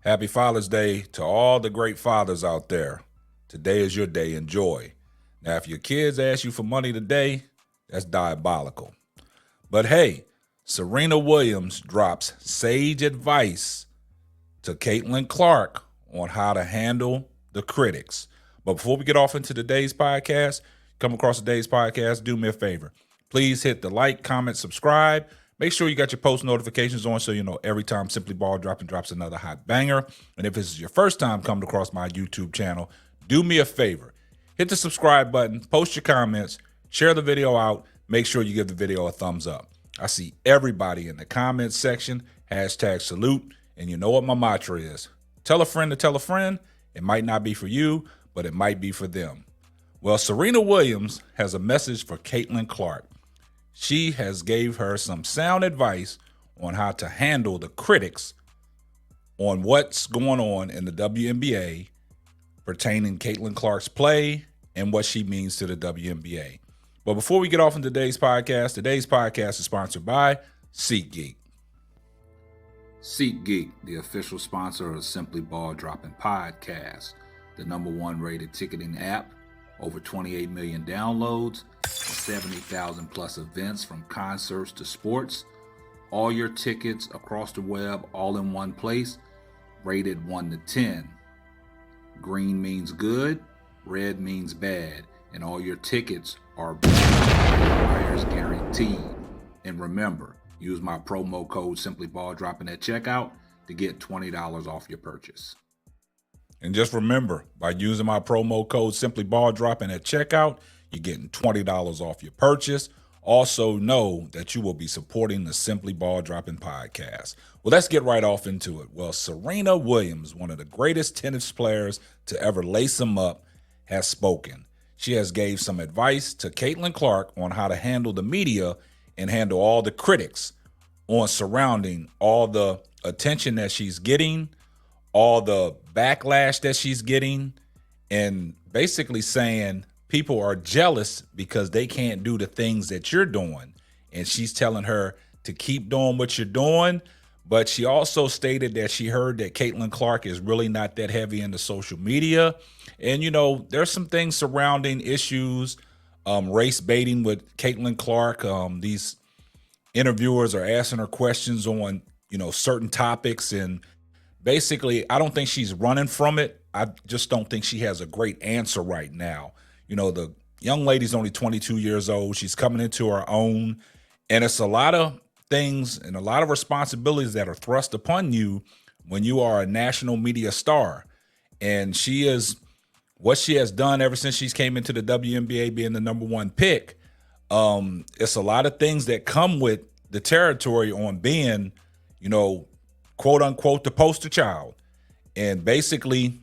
Happy Father's Day to all the great fathers out there. Today is your day. Enjoy. Now, if your kids ask you for money today, that's diabolical. But hey, Serena Williams drops sage advice to Caitlin Clark on how to handle the critics. But before we get off into today's podcast, come across today's podcast, do me a favor. Please hit the like, comment, subscribe. Make sure you got your post notifications on so you know every time Simply Ball drops another hot banger. And if this is your first time coming across my YouTube channel, do me a favor. Hit the subscribe button, post your comments, share the video out. Make sure you give the video a thumbs up. I see everybody in the comments section, #salute. And you know what my mantra is. Tell a friend to tell a friend. It might not be for you, but it might be for them. Well, Serena Williams has a message for Caitlin Clark. She has gave her some sound advice on how to handle the critics on what's going on in the WNBA pertaining Caitlin Clark's play and what she means to the WNBA. But before we get off in today's podcast is sponsored by SeatGeek. SeatGeek, the official sponsor of Simply Ball Dropping Podcast, the #1 rated ticketing app, over 28 million downloads, 70,000 plus events from concerts to sports, all your tickets across the web, all in one place, rated 1 to 10. Green means good, red means bad, and all your tickets are buyers guaranteed. And remember, use my promo code SimplyBallDropping at checkout to get $20 off your purchase. And just remember, by using my promo code SimplyBallDropping at checkout, you're getting $20 off your purchase. Also know that you will be supporting the Simply Ball Dropping Podcast. Well, let's get right off into it. Well, Serena Williams, one of the greatest tennis players to ever lace them up, has spoken. She has gave some advice to Caitlin Clark on how to handle the media and handle all the critics on surrounding all the attention that she's getting, all the backlash that she's getting, and basically saying people are jealous because they can't do the things that you're doing. And she's telling her to keep doing what you're doing. But she also stated that she heard that Caitlin Clark is really not that heavy into social media. And, you know, there's some things surrounding issues, race baiting with Caitlin Clark. These interviewers are asking her questions on, you know, certain topics. And basically, I don't think she's running from it. I just don't think she has a great answer right now. You know, the young lady's only 22 years old. She's coming into her own. And it's a lot of things and a lot of responsibilities that are thrust upon you when you are a national media star. And she is what she has done ever since she's came into the WNBA being the #1 pick. It's a lot of things that come with the territory on being, you know, quote unquote, the poster child. And basically,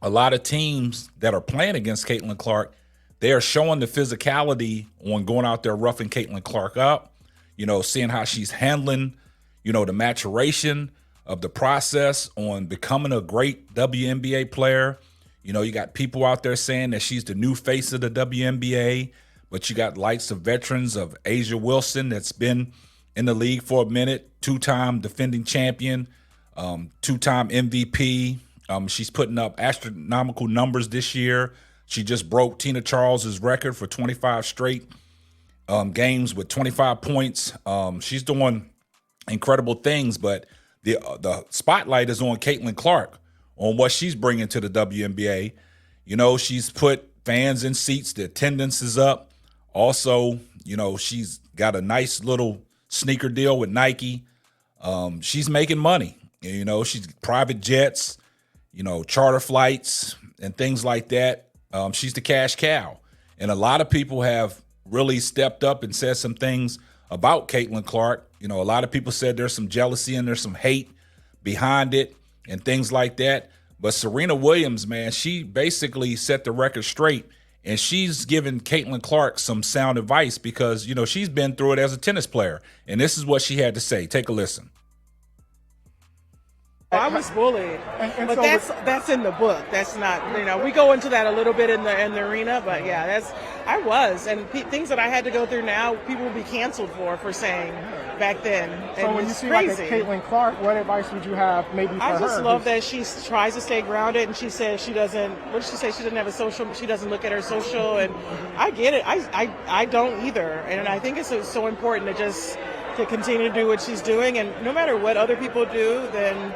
a lot of teams that are playing against Caitlin Clark, they are showing the physicality on going out there roughing Caitlin Clark up, you know, seeing how she's handling, you know, the maturation of the process on becoming a great WNBA player. You know, you got people out there saying that she's the new face of the WNBA, but you got likes of veterans of Asia Wilson that's been in the league for a minute, 2-time defending champion, 2-time MVP. She's putting up astronomical numbers this year. She just broke Tina Charles's record for 25 straight games with 25 points. She's doing incredible things, but the spotlight is on Caitlin Clark on what she's bringing to the WNBA. You know, she's put fans in seats. The attendance is up. Also, you know, she's got a nice little sneaker deal with Nike. She's making money. You know, she's private jets, you know, charter flights and things like that. She's the cash cow. And a lot of people have really stepped up and said some things about Caitlin Clark. You know, a lot of people said there's some jealousy and there's some hate behind it and things like that. But Serena Williams, man, she basically set the record straight, and she's given Caitlin Clark some sound advice because, you know, she's been through it as a tennis player. And this is what she had to say. Take a listen. I was bullied, but that's in the book. That's not, you know, we go into that a little bit in the arena, but yeah, I was, and things that I had to go through now, people will be canceled for saying, back then. So when you see like a Caitlin Clark, what advice would you have maybe for her? I just love that she tries to stay grounded, and she says she doesn't. What did she say? She doesn't have a social. She doesn't look at her social, and I get it. I don't either, and I think it's so important to continue to do what she's doing, and no matter what other people do, then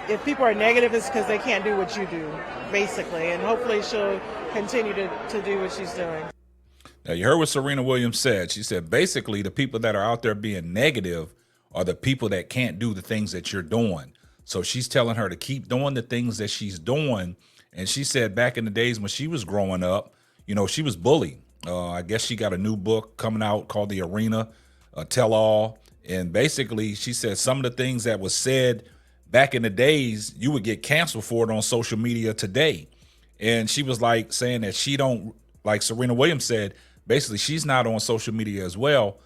if people are negative, it's because they can't do what you do, basically, and hopefully she'll continue to do what she's doing. Now, you heard what Serena Williams said. She said, basically, the people that are out there being negative are the people that can't do the things that you're doing. So she's telling her to keep doing the things that she's doing. And she said back in the days when she was growing up, she was bullied. I guess she got a new book coming out called The Arena, Tell All. And basically, she said some of the things that was said back in the days, you would get canceled for it on social media today. And she was like saying that she don't, like Serena Williams said, basically, she's not on social media as well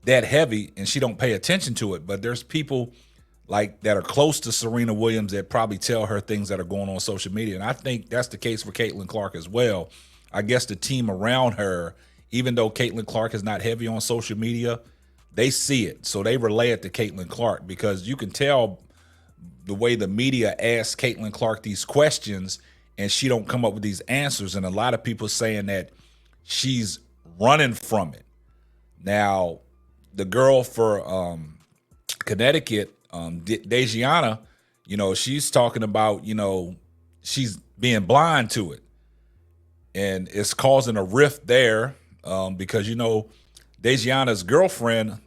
that heavy, and she don't pay attention to it. But there's people like that are close to Serena Williams that probably tell her things that are going on social media. And I think that's the case for Caitlin Clark as well. I guess the team around her, even though Caitlin Clark is not heavy on social media, they see it. So they relay it to Caitlin Clark, because you can tell the way the media asks Caitlin Clark these questions and she don't come up with these answers. And a lot of people saying that she's running from it. Now, the girl for Connecticut, Dejiana, she's talking about, she's being blind to it. And it's causing a rift there because, Dejiana's girlfriend,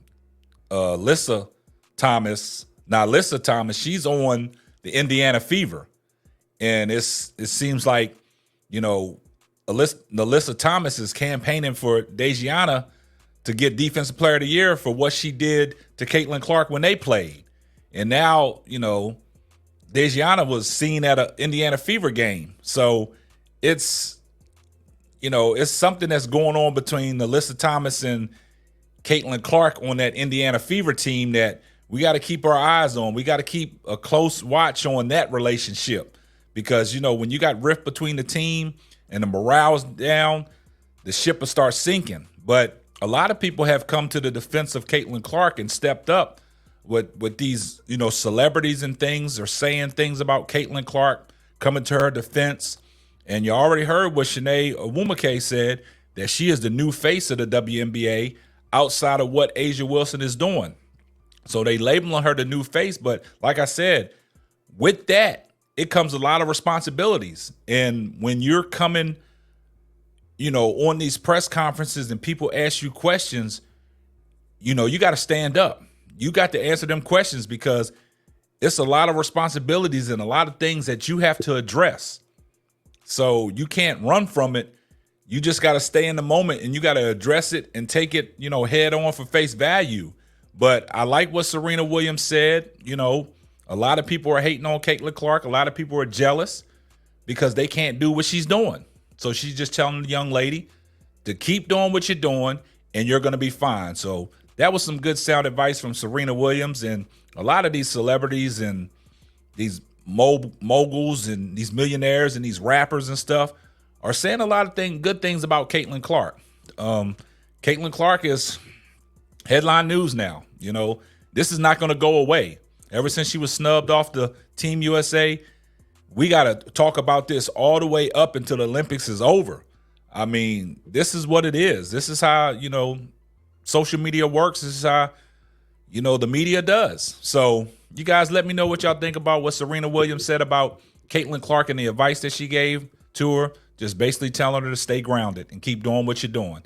Lissa Thomas, she's on the Indiana Fever. And it seems like, Alyssa Thomas is campaigning for Dejiana to get Defensive Player of the Year for what she did to Caitlin Clark when they played. And now, Dejiana was seen at an Indiana Fever game. So it's something that's going on between Alyssa Thomas and Caitlin Clark on that Indiana Fever team that we got to keep our eyes on. We got to keep a close watch on that relationship, because, when you got rift between the team and the morale's down, the ship will start sinking. But a lot of people have come to the defense of Caitlin Clark and stepped up with these, celebrities and things, or saying things about Caitlin Clark, coming to her defense. And you already heard what Shanae Owumake said, that she is the new face of the WNBA outside of what A'ja Wilson is doing. So they labeling her the new face. But like I said, with that, it comes a lot of responsibilities. And when you're coming, on these press conferences and people ask you questions, you got to stand up. You got to answer them questions, because it's a lot of responsibilities and a lot of things that you have to address. So you can't run from it. You just got to stay in the moment, and you got to address it and take it, head on for face value. But I like what Serena Williams said. A lot of people are hating on Caitlin Clark. A lot of people are jealous because they can't do what she's doing. So she's just telling the young lady to keep doing what you're doing, and you're going to be fine. So that was some good sound advice from Serena Williams. And a lot of these celebrities and these moguls and these millionaires and these rappers and stuff are saying a lot of good things about Caitlin Clark. Caitlin Clark is headline news now. This is not going to go away. Ever since she was snubbed off the Team USA, we got to talk about this all the way up until the Olympics is over. I mean, this is what it is. This is how, social media works. This is how, the media does. So you guys let me know what y'all think about what Serena Williams said about Caitlin Clark and the advice that she gave to her. Just basically telling her to stay grounded and keep doing what you're doing.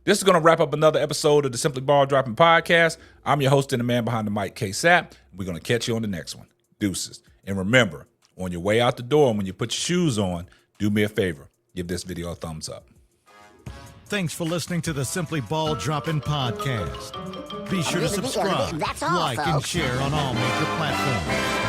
This is going to wrap up another episode of the Simply Ball Dropping Podcast. I'm your host and the man behind the mic, K-Sap. We're going to catch you on the next one. Deuces. And remember, on your way out the door and when you put your shoes on, do me a favor. Give this video a thumbs up. Thanks for listening to the Simply Ball Dropping Podcast. Be sure to subscribe, like, and share on all major platforms.